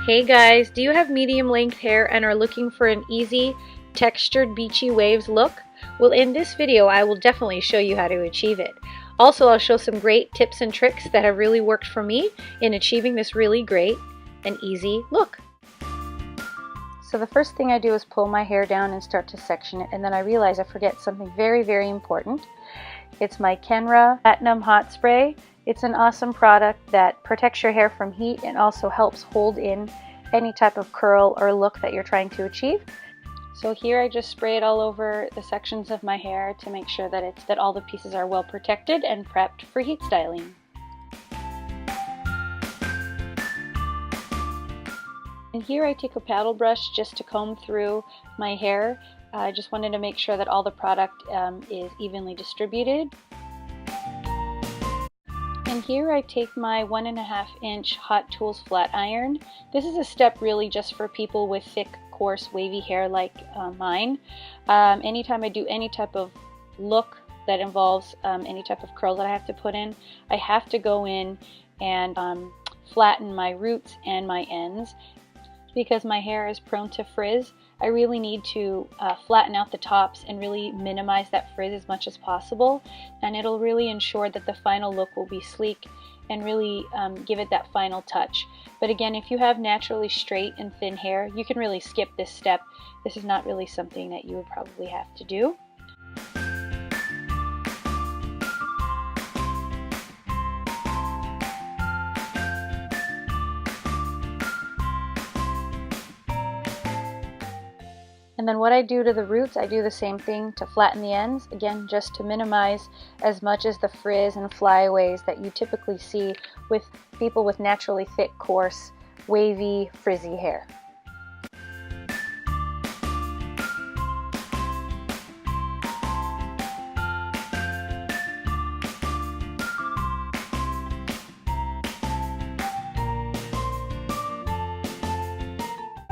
Hey guys, do you have medium length hair and are looking for an easy textured beachy waves look? Well, in this video I will definitely show you how to achieve it. Also, I'll show some great tips and tricks that have really worked for me in achieving this really great and easy look. So the first thing I do is pull my hair down and start to section it, and then I realize I forget something very important. It's my Kenra Platinum Hot Spray. It's an awesome product that protects your hair from heat and also helps hold in any type of curl or look that you're trying to achieve. So here I just spray it all over the sections of my hair to make sure that all the pieces are well protected and prepped for heat styling. And here I take a paddle brush just to comb through my hair. I just wanted to make sure that all the product is evenly distributed. And here I take my 1.5 inch Hot Tools flat iron. This is a step really just for people with thick, coarse, wavy hair like mine. Anytime I do any type of look that involves any type of curl that I have to put in, I have to go in and flatten my roots and my ends. Because my hair is prone to frizz, I really need to flatten out the tops and really minimize that frizz as much as possible, and it'll really ensure that the final look will be sleek and really give it that final touch. But again, if you have naturally straight and thin hair, you can really skip this step. This is not really something that you would probably have to do. And then what I do to the roots, I do the same thing to flatten the ends, again just to minimize as much as the frizz and flyaways that you typically see with people with naturally thick, coarse, wavy, frizzy hair.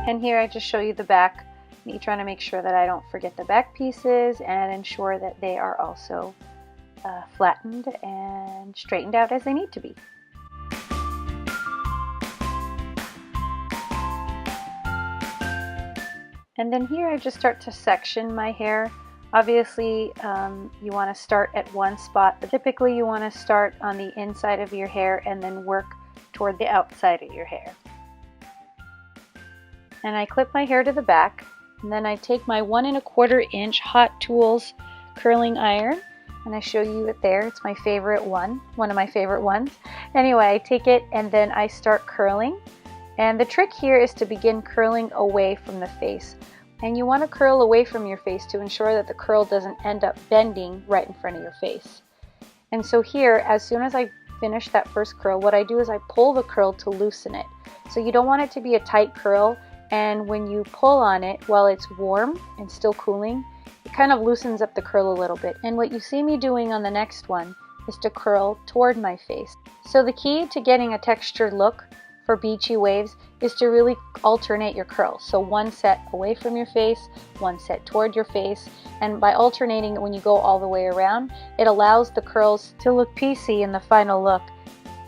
And here I just show you the back. Me trying to make sure that I don't forget the back pieces and ensure that they are also flattened and straightened out as they need to be. And then here I just start to section my hair. Obviously you want to start at one spot, but typically you want to start on the inside of your hair and then work toward the outside of your hair. And I clip my hair to the back. And then I take my 1.25 inch Hot Tools curling iron, and I show you it there. It's my favorite one of my favorite ones. Anyway, I take it and then I start curling. And the trick here is to begin curling away from the face. And you want to curl away from your face to ensure that the curl doesn't end up bending right in front of your face. And so here, as soon as I finish that first curl, what I do is I pull the curl to loosen it. So you don't want it to be a tight curl. And when you pull on it while it's warm and still cooling, it kind of loosens up the curl a little bit. And what you see me doing on the next one is to curl toward my face. So the key to getting a textured look for beachy waves is to really alternate your curls. So one set away from your face, one set toward your face, and by alternating when you go all the way around, it allows the curls to look piecey in the final look.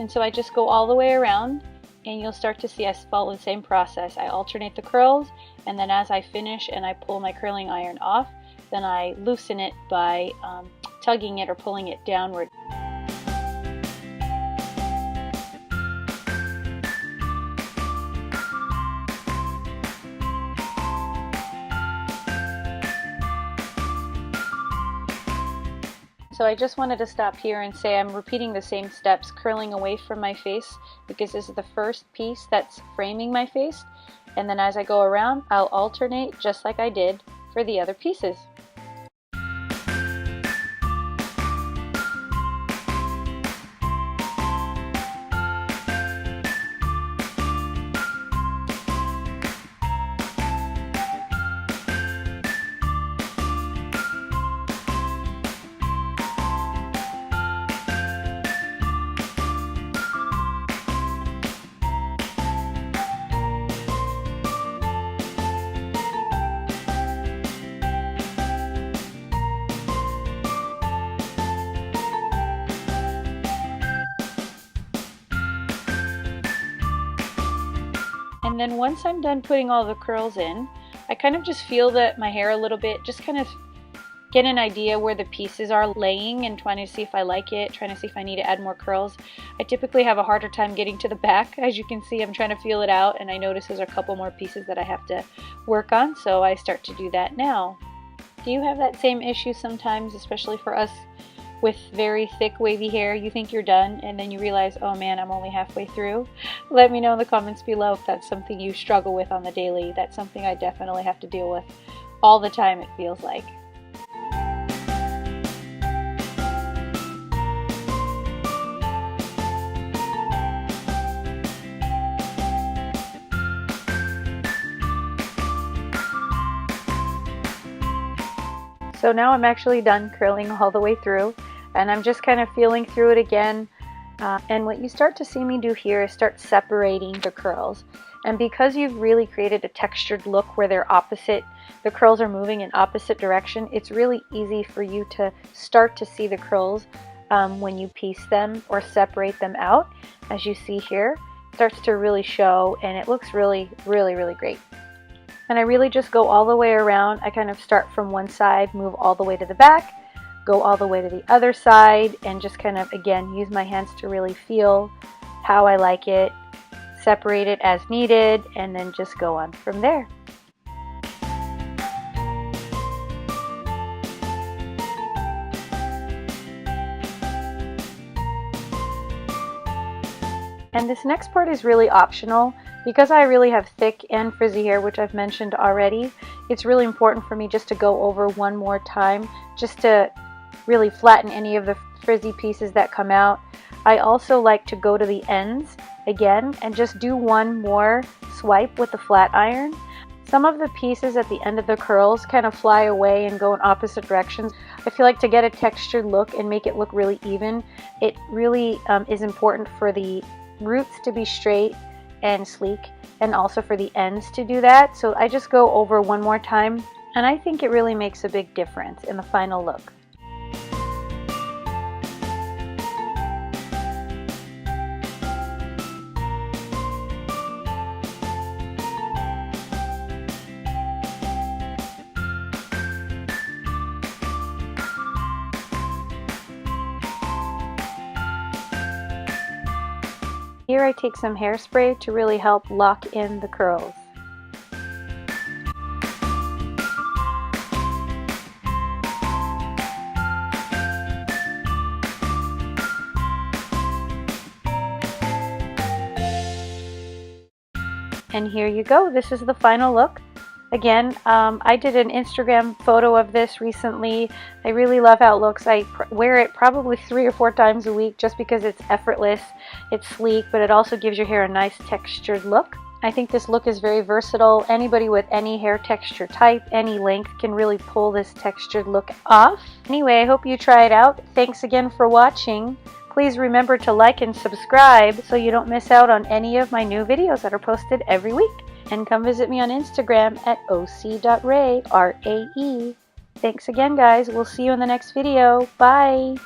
And so I just go all the way around, and you'll start to see us follow the same process. I alternate the curls, and then as I finish and I pull my curling iron off, then I loosen it by tugging it or pulling it downward. So I just wanted to stop here and say I'm repeating the same steps, curling away from my face, because this is the first piece that's framing my face. And then as I go around, I'll alternate just like I did for the other pieces. And then once I'm done putting all the curls in, I kind of just feel my hair a little bit, just kind of get an idea where the pieces are laying and trying to see if I like it, trying to see if I need to add more curls. I typically have a harder time getting to the back. As you can see, I'm trying to feel it out, and I notice there's a couple more pieces that I have to work on, so I start to do that now. Do you have that same issue sometimes, especially for us with very thick wavy hair? You think you're done and then you realize, oh man, I'm only halfway through? Let me know in the comments below if that's something you struggle with on the daily. That's something I definitely have to deal with all the time, it feels like. So now I'm actually done curling all the way through, and I'm just kind of feeling through it again. And what you start to see me do here is start separating the curls. And because you've really created a textured look where they're opposite, the curls are moving in opposite direction, it's really easy for you to start to see the curls when you piece them or separate them out. As you see here, it starts to really show, and it looks really, really, really great. And I really just go all the way around. I kind of start from one side, move all the way to the back, go all the way to the other side, and just kind of, again, use my hands to really feel how I like it, separate it as needed, and then just go on from there. And this next part is really optional. Because I really have thick and frizzy hair, which I've mentioned already, it's really important for me just to go over one more time, just to really flatten any of the frizzy pieces that come out. I also like to go to the ends again and just do one more swipe with the flat iron. Some of the pieces at the end of the curls kind of fly away and go in opposite directions. I feel like to get a textured look and make it look really even, it really is important for the roots to be straight and sleek, and also for the ends to do that. So I just go over one more time, and I think it really makes a big difference in the final look. Here I take some hairspray to really help lock in the curls. And here you go. This is the final look. Again, I did an Instagram photo of this recently. I really love how it looks. I wear it probably 3 or 4 times a week just because it's effortless, it's sleek, but it also gives your hair a nice textured look. I think this look is very versatile. Anybody with any hair texture type, any length, can really pull this textured look off. Anyway, I hope you try it out. Thanks again for watching. Please remember to like and subscribe so you don't miss out on any of my new videos that are posted every week. And come visit me on Instagram at oc.rae, R-A-E. Thanks again, guys. We'll see you in the next video. Bye!